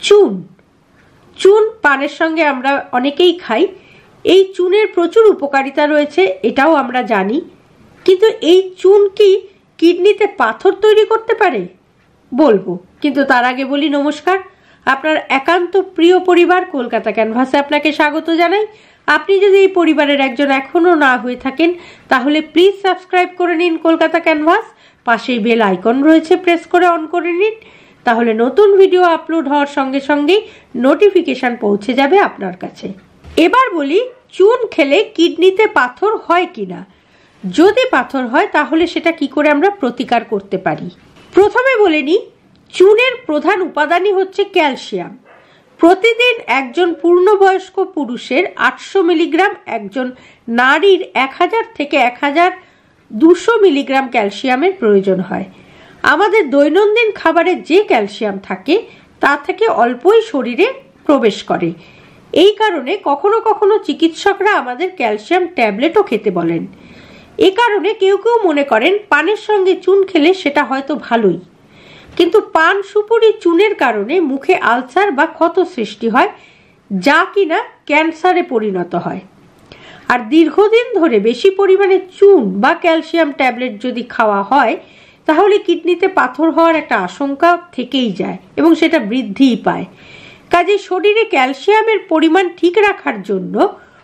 চুন। চুন পানের সঙ্গে আমরা অনেকেই খাই। এই চুনের প্রচুর উপকারিতা রয়েছে, এটাও আমরা জানি। কিন্তু এই চুন কি কিডনিতে পাথর তৈরি করতে পারে? বলবো, কিন্তু তার আগে বলি নমস্কার। আপনার একান্ত প্রিয় পরিবার কলকাতা ক্যানভাসে আপনাকে স্বাগত জানাই। আপনি যদি এই পরিবারের একজন এখনো না হয়ে থাকেন তাহলে প্লিজ সাবস্ক্রাইব করে নিন কলকাতা ক্যানভাস। পাশেই বেল আইকন রয়েছে, প্রেস করে অন করে নিন, তাহলে নতুন ভিডিও আপলোড হওয়ার সঙ্গে সঙ্গেই নোটিফিকেশন পৌঁছে যাবে আপনার কাছে। এবার বলি, চুন খেলে কিডনিতে পাথর হয় কিনা। যদি পাথর হয় তাহলে সেটা কি করে আমরা প্রতিকার করতে পারি। প্রথমে বলে নিই, চুনের প্রধান উপাদানই হচ্ছে ক্যালসিয়াম। প্রতিদিন একজন পূর্ণবয়স্ক পুরুষের 800 মিলিগ্রাম, একজন নারীর 1000 থেকে 1200 মিলিগ্রাম ক্যালসিয়ামের প্রয়োজন হয়। আমাদের দৈনন্দিন খাবারে যে ক্যালসিয়াম থাকে তা থেকে অল্পই শরীরে প্রবেশ করে। এই কারণে কখনো কখনো চিকিৎসকরা আমাদের ক্যালসিয়াম ট্যাবলেটও খেতে বলেন। এ কারণে কেউ কেউ মনে করেন পানের সঙ্গে চুন খেলে সেটা হয়তো ভালোই, কিন্তু পান সুপুরি চুনের কারণে মুখে আলসার বা ক্ষত সৃষ্টি হয়, যা কিনা ক্যান্সারে পরিণত হয়। আর দীর্ঘদিন ধরে বেশি পরিমাণে চুন বা ক্যালসিয়াম ট্যাবলেট যদি খাওয়া হয় তাহলে কিডনিতে পাথর হওয়ার একটা আশঙ্কা থেকেই যায় এবং সেটা বৃদ্ধিই পায়। কাজে শরীরে ক্যালসিয়ামের পরিমাণ ঠিক রাখার জন্য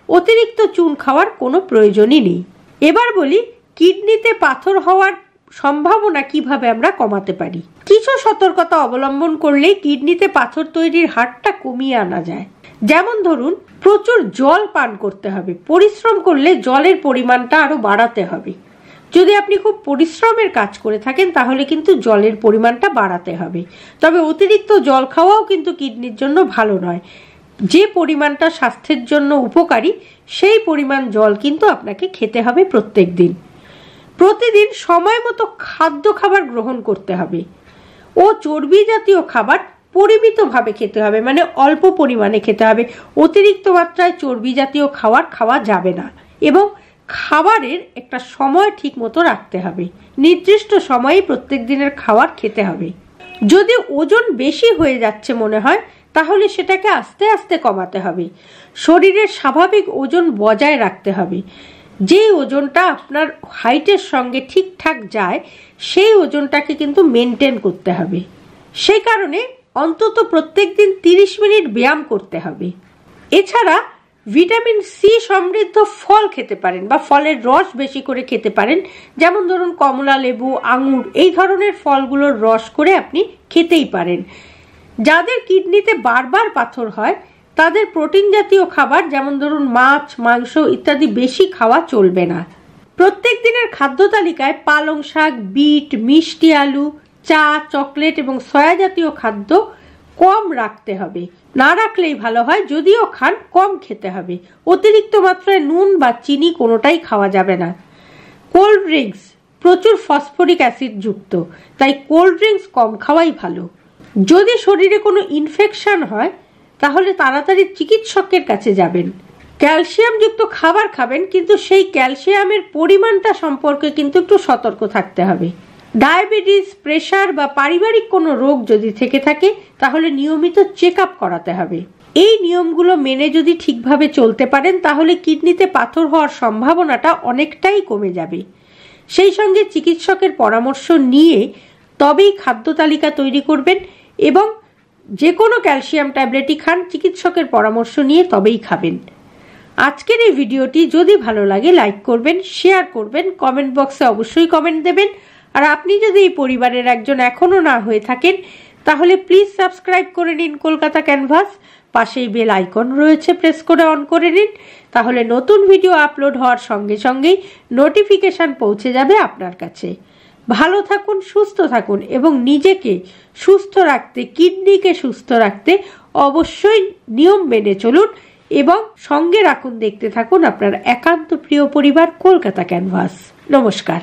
অতিরিক্ত চুন খাওয়ার কোনো প্রয়োজনই নেই। এবার বলি, কিডনিতে পাথর হওয়ার সম্ভাবনা কিভাবে আমরা কমাতে পারি। কিছু সতর্কতা অবলম্বন করলে কিডনিতে পাথর তৈরির হারটা কমিয়ে আনা যায়। যেমন ধরুন, প্রচুর জল পান করতে হবে। পরিশ্রম করলে জলের পরিমাণটা আরো বাড়াতে হবে। যদি আপনি খুব পরিশ্রমের কাজ করে থাকেন তাহলে কিন্তু জলের পরিমাণটা বাড়াতে হবে। তবে অতিরিক্ত জল খাওয়াও কিন্তু কিডনির জন্য ভালো নয়। যে পরিমাণটা স্বাস্থ্যের জন্য উপকারী সেই পরিমাণ জল কিন্তু আপনাকে খেতে হবে প্রত্যেক দিন। প্রতিদিন সময় মতো খাদ্য খাবার গ্রহণ করতে হবে ও চর্বি জাতীয় খাবার পরিমিতভাবে খেতে হবে, মানে অল্প পরিমাণে খেতে হবে। অতিরিক্ত মাত্রায় চর্বি জাতীয় খাবার খাওয়া যাবে না এবং খাবারের একটা সময় ঠিক মতো রাখতে হবে। নির্দিষ্ট সময়ে প্রত্যেক দিনের খাবার খেতে হবে। যদি ওজন বেশি হয়ে যাচ্ছে মনে হয় তাহলে সেটাকে আস্তে আস্তে কমাতে হবে। শরীরের স্বাভাবিক ওজন বজায় রাখতে হবে। যেই ওজনটা আপনার হাইটের সঙ্গে ঠিকঠাক যায় সেই ওজনটাকে কিন্তু মেনটেন করতে হবে। সেই কারণে অন্তত প্রত্যেক দিন 30 মিনিট ব্যায়াম করতে হবে। এছাড়া ভিটামিন সি সমৃদ্ধ ফল খেতে পারেন বা ফলের রস বেশি করে খেতে পারেন। যেমন ধরুন কমলা লেবু, আঙুর, এই ধরনের ফলগুলোর রস করে আপনি খেতেই পারেন। যাদের কিডনিতে বারবার পাথর হয় তাদের প্রোটিন জাতীয় খাবার যেমন ধরুন মাছ, মাংস ইত্যাদি বেশি খাওয়া চলবে না। প্রত্যেক দিনের খাদ্য তালিকায় পালং শাক, বিট, মিষ্টি আলু, চা, চকলেট এবং সয়া জাতীয় খাদ্য কম রাখতে হবে। না রাখলেই ভালো হয়, যদিও খান কম খেতে হবে। অতিরিক্ত মাত্রায় নুন বা চিনি কোনোটাই খাওয়া যাবে না। কোল্ড ড্রিঙ্কস প্রচুর ফসফরিক অ্যাসিড যুক্ত, তাই কোল্ড ড্রিঙ্কস কম খাওয়াই ভালো। যদি শরীরে কোনো ইনফেকশন হয় তাহলে তাড়াতাড়ি চিকিৎসকের কাছে যাবেন। ক্যালসিয়াম যুক্ত খাবার খাবেন, কিন্তু সেই ক্যালসিয়ামের পরিমাণটা সম্পর্কে কিন্তু একটু সতর্ক থাকতে হবে। ডায়াবেটিস, প্রেশার বা পারিবারিক কোনো রোগ যদি থেকে থাকে তাহলে নিয়মিত চেক আপ করাতে হবে। এই নিয়মগুলো মেনে যদি ঠিকভাবে চলতে পারেন তাহলে কিডনিতে পাথর হওয়ার সম্ভাবনাটা অনেকটাই কমে যাবে। সেই সঙ্গে চিকিৎসকের পরামর্শ নিয়ে তবেই খাদ্য তালিকা তৈরি করবেন এবং যে কোনো ক্যালসিয়াম ট্যাবলেটই খান চিকিৎসকের পরামর্শ নিয়ে তবেই খাবেন। আজকের এই ভিডিওটি যদি ভালো লাগে লাইক করবেন, শেয়ার করবেন, কমেন্ট বক্সে অবশ্যই কমেন্ট দেবেন। আর আপনি যদি এই পরিবারের একজন এখনো না হয়ে থাকেন তাহলে প্লিজ সাবস্ক্রাইব করে নিন কলকাতা ক্যানভাস। পাশেই বেল আইকন রয়েছে, প্রেস করে অন করে নিন, তাহলে নতুন ভিডিও আপলোড হওয়ার সঙ্গে সঙ্গেই নোটিফিকেশন পৌঁছে যাবে আপনার কাছে। ভালো থাকুন, সুস্থ থাকুন এবং নিজেকে সুস্থ রাখতে, কিডনিকে সুস্থ রাখতে অবশ্যই নিয়ম মেনে চলুন এবং সঙ্গে রাখুন, দেখতে থাকুন আপনার একান্ত প্রিয় পরিবার কলকাতা ক্যানভাস। নমস্কার।